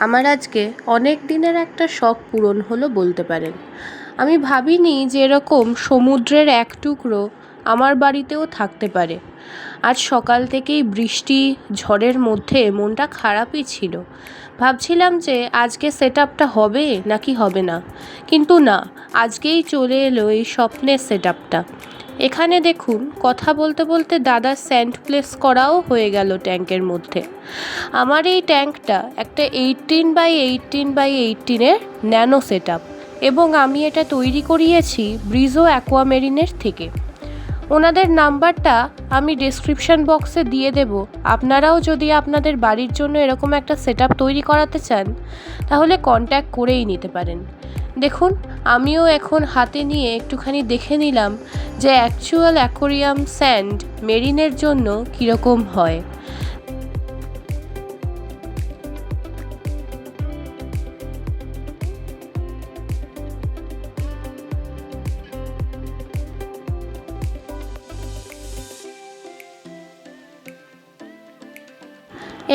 আমার আজকে অনেক দিনের একটা শখ পূরণ হলো বলতে পারেন। আমি ভাবিনি যে এরকম সমুদ্রের এক টুকরো আমার বাড়িতেও থাকতে পারে। আজ সকাল থেকেই বৃষ্টি ঝড়ের মধ্যে মনটা খারাপই ছিল। ভাবছিলাম যে আজকে সেট আপটা হবে নাকি হবে না, কিন্তু না, আজকেই চলে এলো এই স্বপ্নের সেট আপটা। এখানে দেখুন, কথা বলতে বলতে দাদার স্যান্ড প্লেস করাও হয়ে গেল ট্যাঙ্কের মধ্যে। আমার এই ট্যাঙ্কটা একটা 18x18x18-এর ন্যানো সেট আপ, এবং আমি এটা তৈরি করিয়েছি ব্রিজো অ্যাকোয়ামেরিনের থেকে। ওনাদের নাম্বারটা আমি ডেসক্রিপশন বক্সে দিয়ে দেব। আপনারাও যদি আপনাদের বাড়ির জন্য এরকম একটা সেট আপ তৈরি করাতে চান, তাহলে কন্ট্যাক্ট করেই নিতে পারেন। দেখুন, আমিও এখন হাতে নিয়ে একটুখানি দেখে নিলাম যে অ্যাকচুয়াল অ্যাকোরিয়াম স্যান্ড মেরিনের জন্য কীরকম হয়।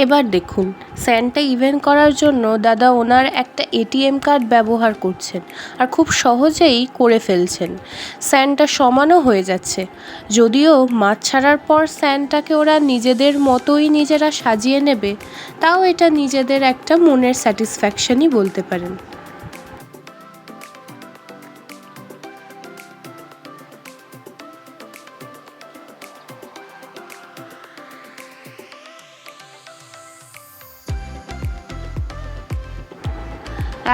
এবার দেখুন, স্যান্ডটা ইভেন্ট করার জন্য দাদা ওনার একটা এটিএম কার্ড ব্যবহার করছেন, আর খুব সহজেই করে ফেলছেন। স্যান্ডটা সমানও হয়ে যাচ্ছে। যদিও মাছ ছাড়ার পর স্যান্ডটাকে ওরা নিজেদের মতোই নিজেরা সাজিয়ে নেবে, তাও এটা নিজেদের একটা মনের স্যাটিসফ্যাকশনই বলতে পারেন।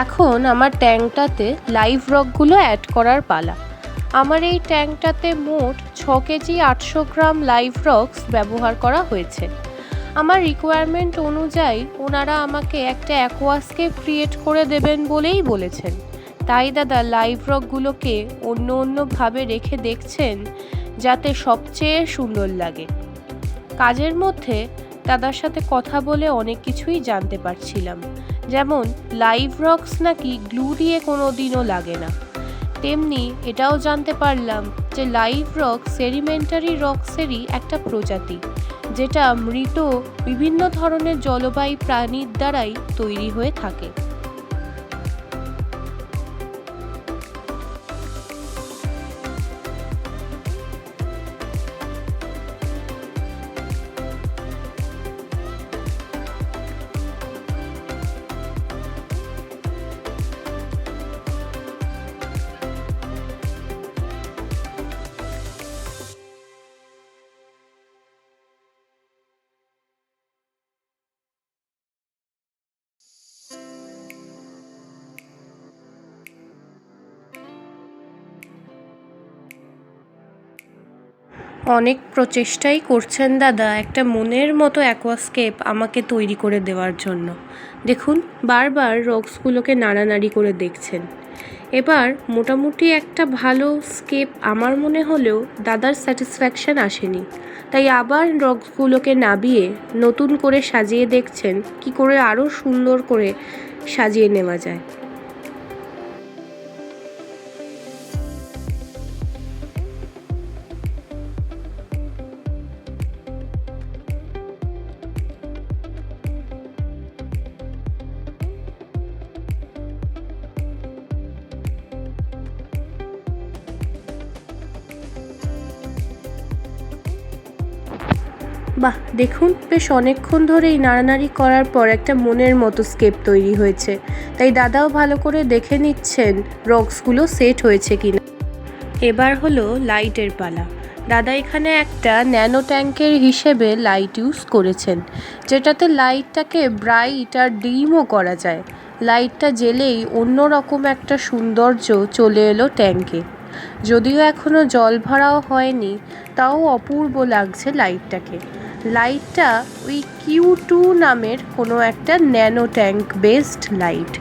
এখন আমার ট্যাঙ্কটাতে লাইভ রকগুলো অ্যাড করার পালা। আমার এই ট্যাঙ্কটাতে মোট 6 কেজি 800 গ্রাম লাইভ রকস ব্যবহার করা হয়েছে। আমার রিকোয়ারমেন্ট অনুযায়ী ওনারা আমাকে একটা অ্যাকোয়াস্কেপ ক্রিয়েট করে দেবেন বলেই বলেছেন। তাই দাদা লাইভ রকগুলোকে অন্য অন্যভাবে রেখে দেখছেন, যাতে সবচেয়ে সুন্দর লাগে। কাজের মধ্যে দাদার সাথে কথা বলে অনেক কিছুই জানতে পারছিলাম, যেমন লাইভ রকস নাকি গ্লু দিয়ে কোনো দিনও লাগে না। তেমনি এটাও জানতে পারলাম যে লাইভ রক সেডিমেন্টারি রকসেরই একটা প্রজাতি, যেটা মৃত বিভিন্ন ধরনের জলবায়ু প্রাণীর দ্বারাই তৈরি হয়ে থাকে। অনেক প্রচেষ্টাই করছেন দাদা একটা মনের মতো অ্যাকোয়াস্কেপ আমাকে তৈরি করে দেওয়ার জন্য। দেখুন, বারবার রক্সগুলোকে নাড়ানাড়ি করে দেখছেন। এবার মোটামুটি একটা ভালো স্কেপ আমার মনে হলেও দাদার স্যাটিসফ্যাকশান আসেনি, তাই আবার রক্সগুলোকে নাবিয়ে নতুন করে সাজিয়ে দেখছেন কি করে আরও সুন্দর করে সাজিয়ে নেওয়া যায়। বাহ, দেখুন, বেশ অনেকক্ষণ ধরেই নাড়ানাড়ি করার পর একটা মনের মতো স্কেপ তৈরি হয়েছে। তাই দাদাও ভালো করে দেখে নিচ্ছেন রক্সগুলো সেট হয়েছে কিনা। এবার হলো লাইটের পালা। দাদা এখানে একটা ন্যানো ট্যাঙ্কের হিসেবে লাইট ইউজ করেছেন, যেটাতে লাইটটাকে ব্রাইট আর ডিমও করা যায়। লাইটটা জ্বেলেই অন্যরকম একটা সৌন্দর্য চলে এলো ট্যাঙ্কে। যদিও এখনও জল ভরাও হয়নি, তাও অপূর্ব লাগছে লাইটটাকে। লাইটটা ওই Q2 নামের কোনো একটা ন্যানো ট্যাঙ্ক বেসড লাইট।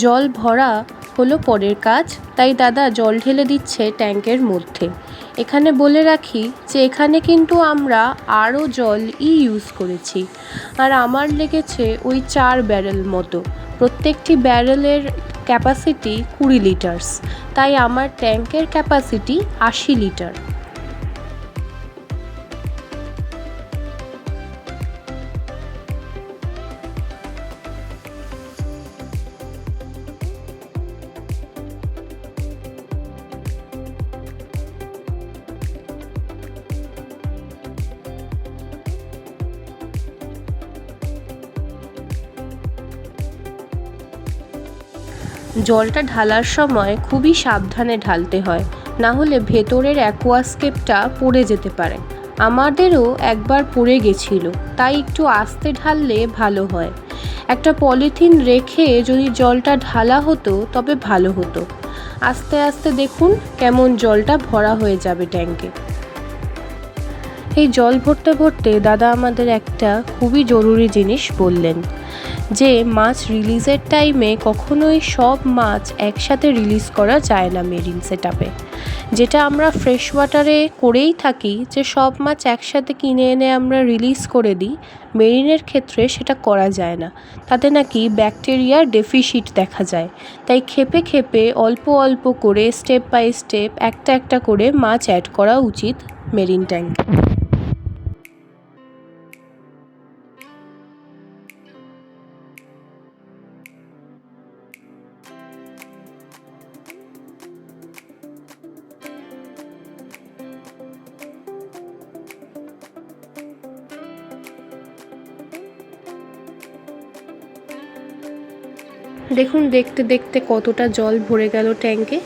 জল ভরা হলো পরের কাজ, তাই দাদা জল ঢেলে দিচ্ছে ট্যাঙ্কের মধ্যে। এখানে বলে রাখি যে এখানে কিন্তু আমরা আরও জল ইউজ করেছি, আর আমার লেগেছে ওই 4 ব্যারেল মতো। প্রত্যেকটি ব্যারেলের ক্যাপাসিটি 20 লিটার্স, তাই আমার ট্যাঙ্কের ক্যাপাসিটি 80 লিটার। জলটা ঢালার সময় খুবই সাবধানে ঢালতে হয়, না হলে ভেতরের অ্যাকোয়াস্কেপটা পড়ে যেতে পারে। আমাদেরও একবার পড়ে গেছিল, তাই একটু আস্তে ঢাললে ভালো হয়। একটা পলিথিন রেখে যদি জলটা ঢালা হতো তবে ভালো হতো। আস্তে আস্তে দেখুন কেমন জলটা ভরা হয়ে যাবে ট্যাঙ্কে। এই জল ভরতে ভরতে দাদা আমাদের একটা খুবই জরুরি জিনিস বললেন, যে মাছ রিলিজের টাইমে কখনোই সব মাছ একসাথে রিলিজ করা যায় না মেরিন সেটআপে। যেটা আমরা ফ্রেশ ওয়াটারে করেই থাকি, যে সব মাছ একসাথে কিনে এনে আমরা রিলিজ করে দিই, মেরিনের ক্ষেত্রে সেটা করা যায় না। তাতে নাকি ব্যাকটেরিয়ার ডেফিসিট দেখা যায়। তাই খেপে খেপে অল্প অল্প করে স্টেপ বাই স্টেপ একটা একটা করে মাছ অ্যাড করা উচিত মেরিন ট্যাঙ্কে। দেখুন দেখতে দেখতে কতটা জল ভরে গেল ট্যাঙ্কে।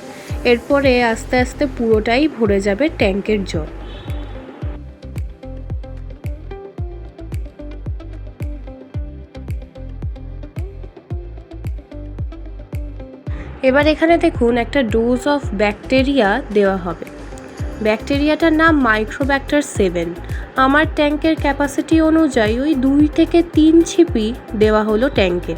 এরপরে আস্তে আস্তে পুরোটাই ভরে যাবে ট্যাঙ্কের জল। এবার এখানে দেখুন একটা ডোজ অফ ব্যাকটেরিয়া দেওয়া হবে। ব্যাকটেরিয়াটার নাম মাইক্রোব্যাক্টার 7। আমার ট্যাঙ্কের ক্যাপাসিটি অনুযায়ী ওই 2 থেকে 3 ছিপি দেওয়া হলো ট্যাঙ্কে।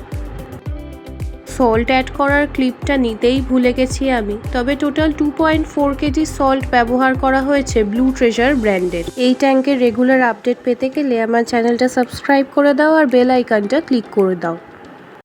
সল্ট অ্যাড করার ক্লিপটা নিতেই ভুলে গেছি আমি, তবে টোটাল 2.4 কেজি সল্ট ব্যবহার করা হয়েছে ব্লু ট্রেজার ব্র্যান্ডের। এই ট্যাঙ্কের রেগুলার আপডেট পেতে গেলে আমার চ্যানেলটা সাবস্ক্রাইব করে দাও আর বেল আইকনটা ক্লিক করে দাও।